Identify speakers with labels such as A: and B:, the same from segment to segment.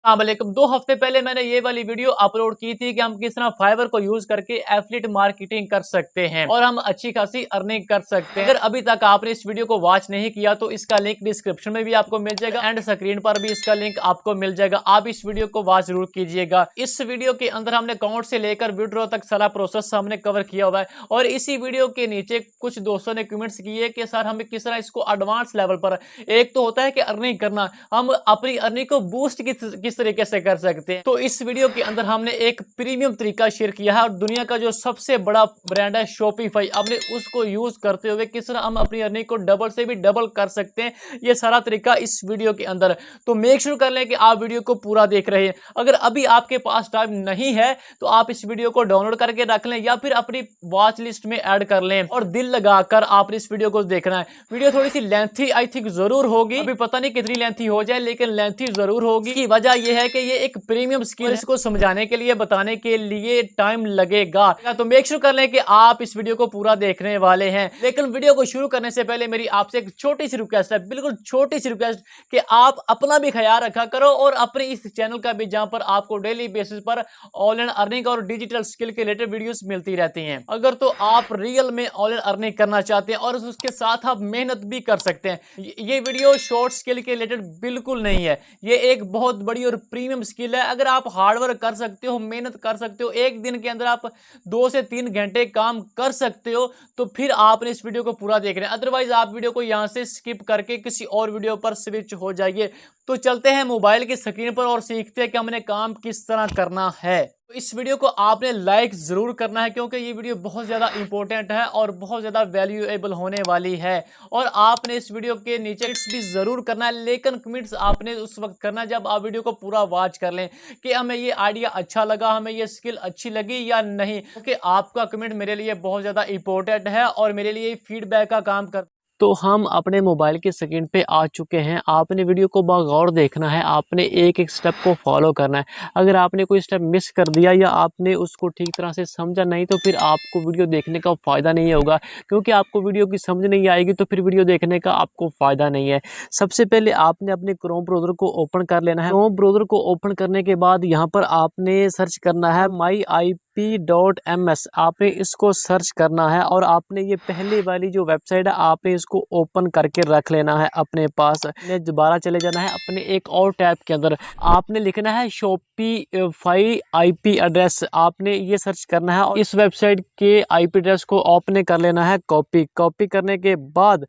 A: अस्सलामुअलैकुम। 2 हफ्ते पहले मैंने ये वाली वीडियो अपलोड की थी कि हम किस तरह फाइवर को यूज करके एफिलिएट मार्केटिंग कर सकते हैं और हम अच्छी खासी अर्निंग कर सकते हैं। अगर अभी तक आपने इस वीडियो को वॉच नहीं किया तो इसका लिंक डिस्क्रिप्शन में भी आपको मिल जाएगा एंड स्क्रीन पर भी इसका लिंक आपको मिल जाएगा। आप इस वीडियो को वॉच जरूर कीजिएगा। इस वीडियो के अंदर हमने अकाउंट से लेकर विड्रॉ तक सारा प्रोसेस हमने कवर किया हुआ है और इसी वीडियो के नीचे कुछ दोस्तों ने कमेंट्स किए कि सर हमें किस तरह इसको एडवांस लेवल पर, एक तो होता है कि अर्निंग करना, हम अपनी अर्निंग को बूस्ट किस तरीके से कर सकते हैं। तो इस वीडियो के अंदर हमने एक प्रीमियम तरीका शेयर किया है और दुनिया का जो सबसे बड़ा ब्रांड है शॉपिफाई, हमने उसको यूज करते हुए किस तरह हम अपनी अर्निंग को डबल से भी डबल कर सकते हैं, ये सारा तरीका इस वीडियो के अंदर। तो मेक श्योर कर लें कि आप वीडियो को पूरा देख रहे हैं। अगर अभी आपके पास टाइम नहीं है तो आप इस वीडियो को डाउनलोड करके रख लें या फिर अपनी वॉच लिस्ट में ऐड कर लें और दिल लगाकर आपने इस वीडियो को देखना है। वीडियो थोड़ी सी लेंथी आई थिंक जरूर होगी, अभी पता नहीं कितनी लेंथी हो जाए लेकिन लेंथी जरूर होगी। इसकी वजह यह है कि ये एक प्रीमियम स्किल है, इसको समझाने के लिए, बताने के लिए टाइम लगेगा। तो मेक श्योर कर लें कि आप इस वीडियो को पूरा देखने वाले हैं। लेकिन वीडियो को शुरू करने से पहले मेरी आपसे एक छोटी सी रिक्वेस्ट है, बिल्कुल छोटी सी रिक्वेस्ट, कि आप अपना भी ख्याल रखा करो और अपने इस चैनल का भी, जहां पर आपको डेली बेसिस पर ऑनलाइन अर्निंग और डिजिटल स्किल के रिलेटेड वीडियोस मिलती रहती हैं। अगर तो आप रियल में ऑनलाइन अर्निंग करना चाहते हैं और उसके साथ आप मेहनत भी कर सकते हैं, ये वीडियो शॉर्ट स्किल के रिलेटेड बिल्कुल नहीं है। ये एक बहुत बड़ी और प्रीमियम स्किल है। अगर आप हार्डवर्क कर सकते हो, मेहनत कर सकते हो, एक दिन के अंदर आप 2 से 3 घंटे काम कर सकते हो, तो फिर आपने इस वीडियो को पूरा देखना है। अदरवाइज आप वीडियो को यहां से स्किप करके किसी और वीडियो पर स्विच हो जाइए। तो चलते हैं मोबाइल की स्क्रीन पर और सीखते हैं कि हमने काम किस तरह करना है। तो इस वीडियो को आपने लाइक जरूर करना है क्योंकि ये वीडियो बहुत ज़्यादा इंपॉर्टेंट है और बहुत ज़्यादा वैल्यूएबल होने वाली है। और आपने इस वीडियो के नीचे कमेंट्स भी ज़रूर करना है, लेकिन कमेंट्स आपने उस वक्त करना है जब आप वीडियो को पूरा वॉच कर लें कि हमें ये आइडिया अच्छा लगा, हमें ये स्किल अच्छी लगी या नहीं, क्योंकि आपका कमेंट मेरे लिए बहुत ज़्यादा इंपॉर्टेंट है और मेरे लिए फीडबैक का काम कर। तो हम अपने मोबाइल की स्क्रीन पे आ चुके हैं। आपने वीडियो को बगौर देखना है, आपने एक एक स्टेप को फॉलो करना है। अगर आपने कोई स्टेप मिस कर दिया या आपने उसको ठीक तरह से समझा नहीं तो फिर आपको वीडियो देखने का फ़ायदा नहीं होगा, क्योंकि आपको वीडियो की समझ नहीं आएगी तो फिर वीडियो देखने का आपको फ़ायदा नहीं है। सबसे पहले आपने अपने क्रोम ब्राउज़र को ओपन कर लेना है। क्रोम ब्राउज़र को ओपन करने के बाद यहाँ पर आपने सर्च करना है myip.ms, आपने इसको सर्च करना है और आपने ये पहले वाली जो वेबसाइट है आपने इसको ओपन करके रख लेना है अपने पास। आपने दोबारा चले जाना है अपने एक और टैब के अंदर, आपने लिखना है शॉपिफाई आईपी एड्रेस, आपने ये सर्च करना है और इस वेबसाइट के आईपी एड्रेस को आपने कर लेना है कॉपी करने के बाद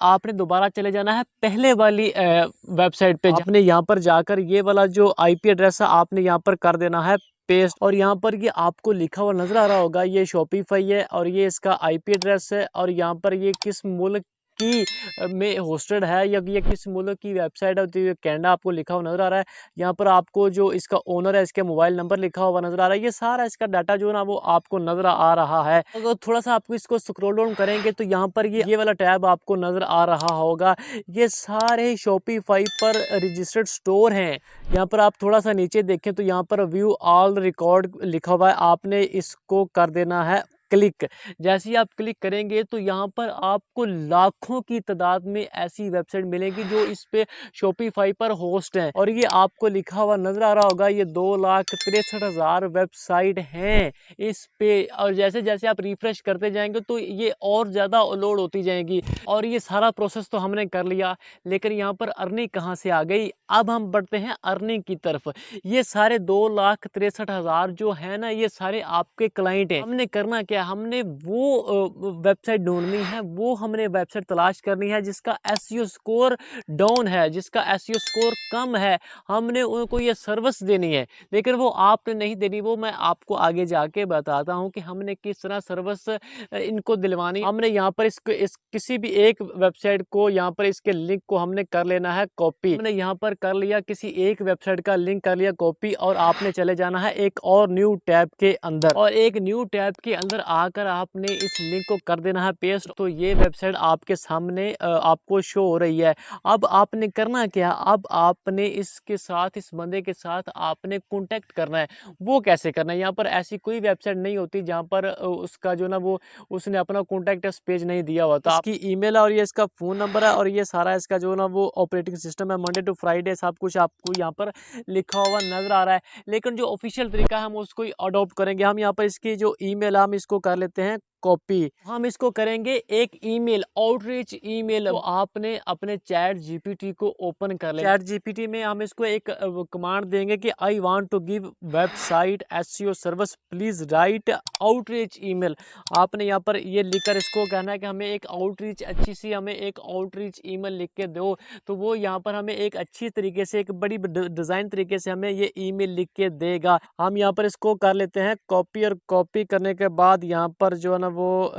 A: आपने दोबारा चले जाना है पहले वाली वेबसाइट पे। आपने यहाँ पर जाकर ये वाला जो आईपी एड्रेस है आपने यहाँ पर कर देना है पेस्ट और यहाँ पर ये आपको लिखा हुआ नजर आ रहा होगा, ये शॉपिफाई है और ये इसका आईपी एड्रेस है और यहाँ पर ये किस मुल्क की में होस्टेड है या ये किस मुल्क की वेबसाइट है, तो ये कनाडा आपको लिखा हुआ नजर आ रहा है। यहाँ पर आपको जो इसका ओनर है इसके मोबाइल नंबर लिखा हुआ नजर आ रहा है। ये सारा इसका डाटा जो है ना वो आपको नजर आ रहा है। अगर थोड़ा सा आपको इसको स्क्रॉल डाउन करेंगे तो यहाँ पर ये वाला टैब आपको नजर आ रहा होगा। ये सारे शॉपिफाई पर रजिस्टर्ड स्टोर हैं। यहाँ पर आप थोड़ा सा नीचे देखें तो यहाँ पर व्यू ऑल रिकॉर्ड लिखा हुआ है, आपने इसको कर देना है क्लिक। जैसे ही आप क्लिक करेंगे तो यहाँ पर आपको लाखों की तादाद में ऐसी वेबसाइट मिलेगी जो इस पे शॉपिफाई पर होस्ट हैं और ये आपको लिखा हुआ नजर आ रहा होगा, ये 2,63,000 वेबसाइट हैं इस पे। और जैसे जैसे आप रिफ्रेश करते जाएंगे तो ये और ज़्यादा लोड होती जाएंगी। और ये सारा प्रोसेस तो हमने कर लिया, लेकिन यहाँ पर अर्निंग कहाँ से आ गई। अब हम बढ़ते हैं अर्निंग की तरफ। ये सारे 2,63,000 जो है ना, ये सारे आपके क्लाइंट हैं। हमने करना क्या, हमने वो वेबसाइट ढूंढनी है, वो हमने वेबसाइट तलाश करनी है जिसका एसईओ स्कोर डाउन है, जिसका एसईओ स्कोर कम है। हमने उनको ये सर्विस देनी है, लेकिन वो आपने नहीं देनी, वो मैं आपको आगे जाके बताता हूँ कि हमने किस तरह सर्विस इनको दिलवानी। हमने यहाँ पर किसी भी एक वेबसाइट को, यहाँ पर इसके लिंक को हमने कर लेना है कॉपी। हमने यहाँ पर कर लिया, किसी एक वेबसाइट का लिंक कर लिया कॉपी और आपने चले जाना है एक और न्यू टैब के अंदर और एक न्यू टैब के अंदर आकर आपने इस लिंक को कर देना है पेस्ट। तो ये वेबसाइट आपके सामने आपको शो हो रही है। अब आपने करना क्या, अब आपने इसके साथ, इस बंदे के साथ आपने कॉन्टैक्ट करना है। वो कैसे करना है, यहाँ पर ऐसी कोई वेबसाइट नहीं होती जहाँ पर उसका जो ना वो उसने अपना कॉन्टैक्ट पेज नहीं दिया हुआ। तो इसकी ईमेल और ये इसका फ़ोन नंबर है और ये सारा इसका जो ना वो ऑपरेटिंग सिस्टम है, मंडे टू फ्राइडे सब कुछ आपको यहाँ पर लिखा हुआ नज़र आ रहा है। लेकिन जो ऑफिशियल तरीका है हम उसको अडॉप्ट करेंगे। हम यहाँ पर इसकी जो ईमेल हम इसको कर लेते हैं कॉपी। हम इसको करेंगे एक ईमेल, आउटरीच ईमेल। तो आपने अपने चैट जीपीटी को ओपन कर लेना। चैट जीपीटी में हम इसको एक कमांड देंगे कि I want to give website SEO service, please write outreach email. आपने यहाँ पर ये लिखकर इसको कहना है कि हमें एक आउटरीच, अच्छी सी हमें एक आउटरीच ईमेल लिख के दो। तो वो यहाँ पर हमें एक अच्छी तरीके से, एक बड़ी डिज़ाइन तरीके से हमें ये ईमेल लिख के देगा। हम यहाँ पर इसको कर लेते हैं कॉपी, और कॉपी करने के बाद यहाँ पर जो है ना वो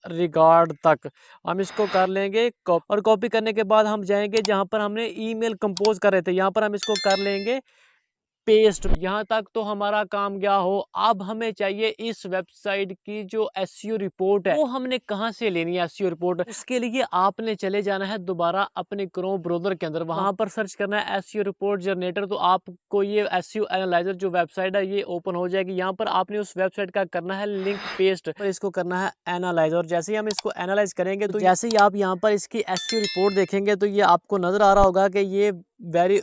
A: रिगार्ड तक हम इसको कर लेंगे और कॉपी करने के बाद हम जाएंगे जहाँ पर हमने ईमेल कंपोज कर रहे थे, यहाँ पर हम इसको कर लेंगे पेस्ट। यहाँ तक तो हमारा काम गया हो। अब हमें चाहिए इस वेबसाइट की जो एसईओ रिपोर्ट है, वो हमने कहाँ से लेनी है एसईओ रिपोर्ट। उसके लिए आपने चले जाना है दोबारा अपने क्रोम ब्राउज़र के अंदर, वहां पर सर्च करना है एसईओ रिपोर्ट जनरेटर। तो आपको ये एसईओ एनालाइजर जो वेबसाइट है ये ओपन हो जाएगी। यहाँ पर आपने उस वेबसाइट का करना है लिंक पेस्ट और इसको करना है एनालाइजर। जैसे ही हम इसको एनालाइज करेंगे तो जैसे ही आप यहाँ पर इसकी एसईओ रिपोर्ट देखेंगे तो ये आपको नजर आ रहा होगा कि ये वेरी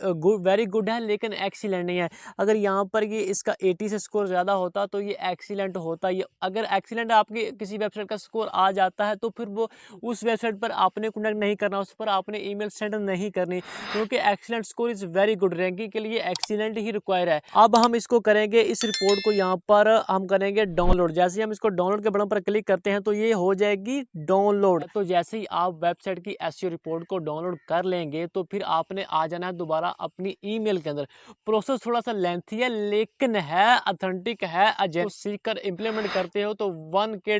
A: गुड है, लेकिन एक्सीलेंट नहीं है। अगर यहाँ पर ये इसका 80 से स्कोर ज़्यादा होता तो ये एक्सीलेंट होता। ये अगर एक्सीलेंट आपकी किसी वेबसाइट का स्कोर आ जाता है तो फिर वो उस वेबसाइट पर आपने कनेक्ट नहीं करना, उस पर आपने ईमेल सेंड नहीं करनी, क्योंकि excellent score is very good. Ranking के लिए एक्सीलेंट ही रिक्वायर है। अब हम इसको करेंगे, इस रिपोर्ट को यहाँ पर हम करेंगे डाउनलोड। जैसे ही हम इसको डाउनलोड के बटन पर क्लिक करते हैं तो ये हो जाएगी डाउनलोड। तो जैसे ही आप वेबसाइट की एसईओ रिपोर्ट को डाउनलोड कर लेंगे तो फिर आपने आ जाना दोबारा अपनी ईमेल के अंदर। प्रोसेस थोड़ा सा लेंथी है लेकिन है ऑथेंटिक है। तो सीखकर इंप्लीमेंट करते हो तो $1K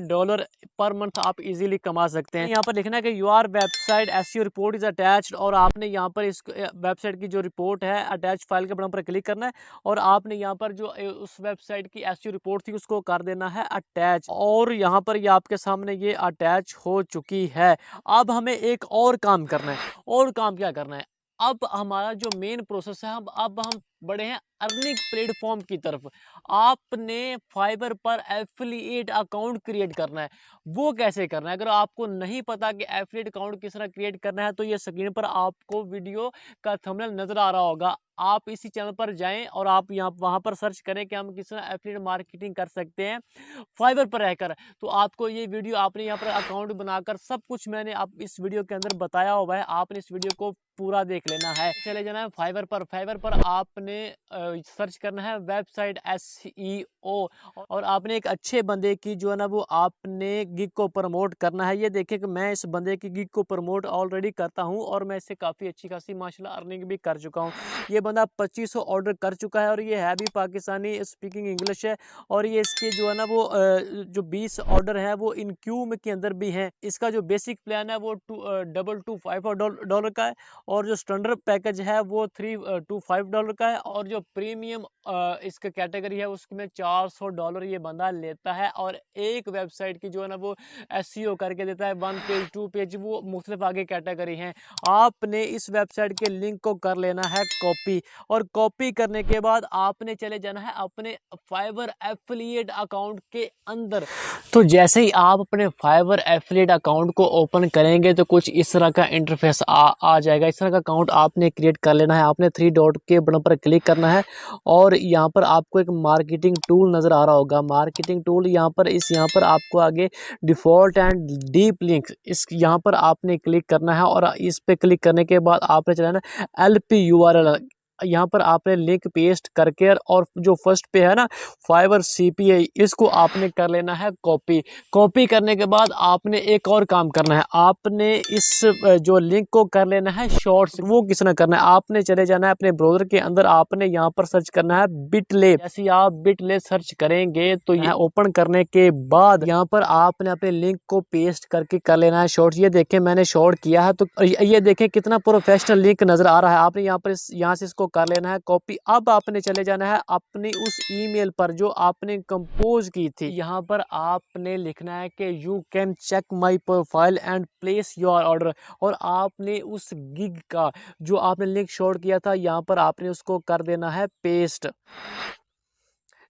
A: पर मंथ आप इजीली कमा सकते हैं। यहाँ पर लिखना है कि your website SEO report is attached, और आपने यहाँ पर इस वेबसाइट की जो रिपोर्ट है अटैच फाइल के बटन पर क्लिक करना है और आपने यहाँ पर जो उस वेबसाइट की एसईओ रिपोर्ट थी उसको कर देना है अटैच। और यहाँ पर ये आपके सामने ये अटैच हो चुकी है। अब हमें एक और काम करना है। और काम क्या करना है, अब हमारा जो मेन प्रोसेस है, अब हम बड़े हैं अर्निंग प्लेटफॉर्म की तरफ। आपने फाइवर पर एफिलिएट अकाउंट क्रिएट करना है। वो कैसे करना है, अगर आपको नहीं पता कि एफिलिएट अकाउंट किस तरह क्रिएट करना है तो ये स्क्रीन पर आपको वीडियो का थंबनेल नजर आ रहा होगा। आप इसी चैनल पर जाएं और आप वहां पर सर्च करें कि हम किस तरह एफिलिएट मार्केटिंग कर सकते हैं फाइवर पर रहकर। तो आपको ये वीडियो, आपने यहाँ पर अकाउंट बनाकर सब कुछ मैंने आप इस वीडियो के अंदर बताया हुआ है, आपने इस वीडियो को पूरा देख लेना है। चले जाना है फाइवर पर। फाइवर पर आपने सर्च करना है वेबसाइट एसईओ और आपने एक अच्छे बंदे की जो है ना वो आपने गिग को प्रमोट करना है। ये देखिए कि मैं इस बंदे की गिग को प्रमोट ऑलरेडी करता हूँ और मैं इससे काफ़ी अच्छी खासी माशाल्लाह अर्निंग भी कर चुका हूँ। ये बंदा 2500 ऑर्डर कर चुका है और ये है भी पाकिस्तानी, स्पीकिंग इंग्लिश है। और ये इसके जो है ना वो जो 20 ऑर्डर है वो इन क्यू में के अंदर भी हैं। इसका जो बेसिक प्लान है वो $225 का है और जो स्टैंडर्ड पैकेज है वो $325 का है और जो प्रीमियम इसका कैटेगरी है उसमें $400 ये बंदा लेता है। और एक वेबसाइट की जो है ना वो एसईओ करके देता है 1 पेज 2 पेज, वो मुख्तलिफ आगे कैटेगरी हैं। आपने इस वेबसाइट के लिंक को कर लेना है कॉपी और कॉपी करने के बाद आपने चले जाना है अपने फाइवर एफिलिएट अकाउंट के अंदर। तो जैसे ही आप अपने फाइवर एफिलिएट अकाउंट को ओपन करेंगे तो कुछ इस तरह का इंटरफेस आ जाएगा। इस तरह का अकाउंट आपने क्रिएट कर लेना है। आपने 3 डॉट के बटन पर क्लिक करना है और यहाँ पर आपको एक मार्केटिंग टूल नज़र आ रहा होगा। मार्केटिंग टूल यहाँ पर आपको आगे डिफ़ॉल्ट एंड डीप लिंक, इस यहाँ पर आपने क्लिक करना है और इस पे क्लिक करने के बाद आपने चलाना LP URL। यहाँ पर आपने लिंक पेस्ट करके और जो फर्स्ट पे है ना फाइवर CPI, इसको आपने कर लेना है कॉपी। कॉपी करने के बाद आपने एक और काम करना है, आपने इस जो लिंक को कर लेना है शॉर्ट्स। वो किस तरह करना है, आपने चले जाना है अपने ब्राउज़र के अंदर, आपने यहाँ पर सर्च करना है बिटले। जैसे आप बिटले सर्च करेंगे तो यहाँ ओपन करने के बाद यहाँ पर आपने अपने लिंक को पेस्ट करके कर लेना है शॉर्ट्स। ये देखें मैंने शॉर्ट किया है तो ये देखें कितना प्रोफेशनल लिंक नज़र आ रहा है। आपने यहाँ से इसको कर लेना है कॉपी। अब आपने चले जाना है अपनी उस ईमेल पर जो आपने कंपोज की थी। यहाँ पर आपने लिखना है कि you can check my profile and place your order, और आपने उस गिग का जो आपने लिंक शॉर्ट किया था यहाँ पर आपने उसको कर देना है पेस्ट।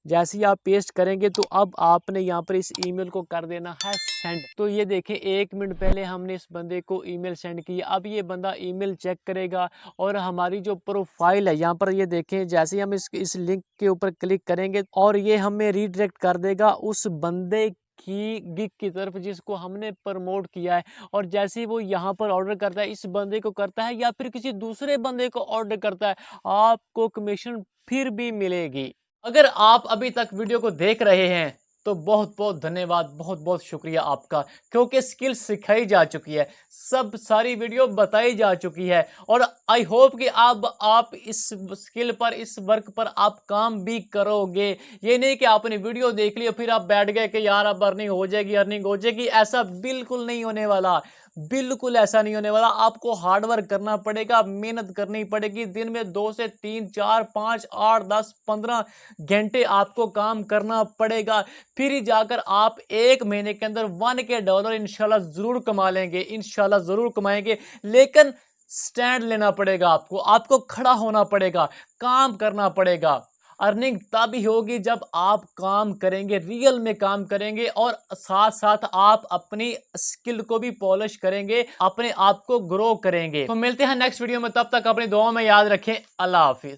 A: जैसे ही आप पेस्ट करेंगे तो अब आपने यहाँ पर इस ईमेल को कर देना है सेंड। तो ये देखें 1 मिनट पहले हमने इस बंदे को ईमेल सेंड की। अब ये बंदा ईमेल चेक करेगा और हमारी जो प्रोफाइल है यहाँ पर ये देखें, जैसे ही हम इस लिंक के ऊपर क्लिक करेंगे और ये हमें रीडायरेक्ट कर देगा उस बंदे की गिग की तरफ जिसको हमने प्रमोट किया है। और जैसे ही वो यहाँ पर ऑर्डर करता है, इस बंदे को करता है या फिर किसी दूसरे बंदे को ऑर्डर करता है, आपको कमीशन फिर भी मिलेगी। अगर आप अभी तक वीडियो को देख रहे हैं तो बहुत बहुत धन्यवाद, बहुत बहुत शुक्रिया आपका, क्योंकि स्किल सिखाई जा चुकी है, सब सारी वीडियो बताई जा चुकी है। और आई होप कि आप इस स्किल पर, इस वर्क पर आप काम भी करोगे। ये नहीं कि आपने वीडियो देख ली फिर आप बैठ गए कि यार अब अर्निंग हो जाएगी, अर्निंग हो जाएगी। ऐसा बिल्कुल नहीं होने वाला, बिल्कुल ऐसा नहीं होने वाला। आपको हार्डवर्क करना पड़ेगा, मेहनत करनी पड़ेगी। दिन में 2 से 3 4 5 8 10 15 घंटे आपको काम करना पड़ेगा, फिर ही जाकर आप 1 महीने के अंदर $1K इंशाल्लाह जरूर कमा लेंगे, इंशाल्लाह जरूर कमाएंगे। लेकिन स्टैंड लेना पड़ेगा, आपको खड़ा होना पड़ेगा, काम करना पड़ेगा। अर्निंग तभी होगी जब आप काम करेंगे, रियल में काम करेंगे, और साथ साथ आप अपनी स्किल को भी पॉलिश करेंगे, अपने आप को ग्रो करेंगे। तो मिलते हैं नेक्स्ट वीडियो में, तब तक अपनी दुआओं में याद रखें। अल्लाह हाफिज।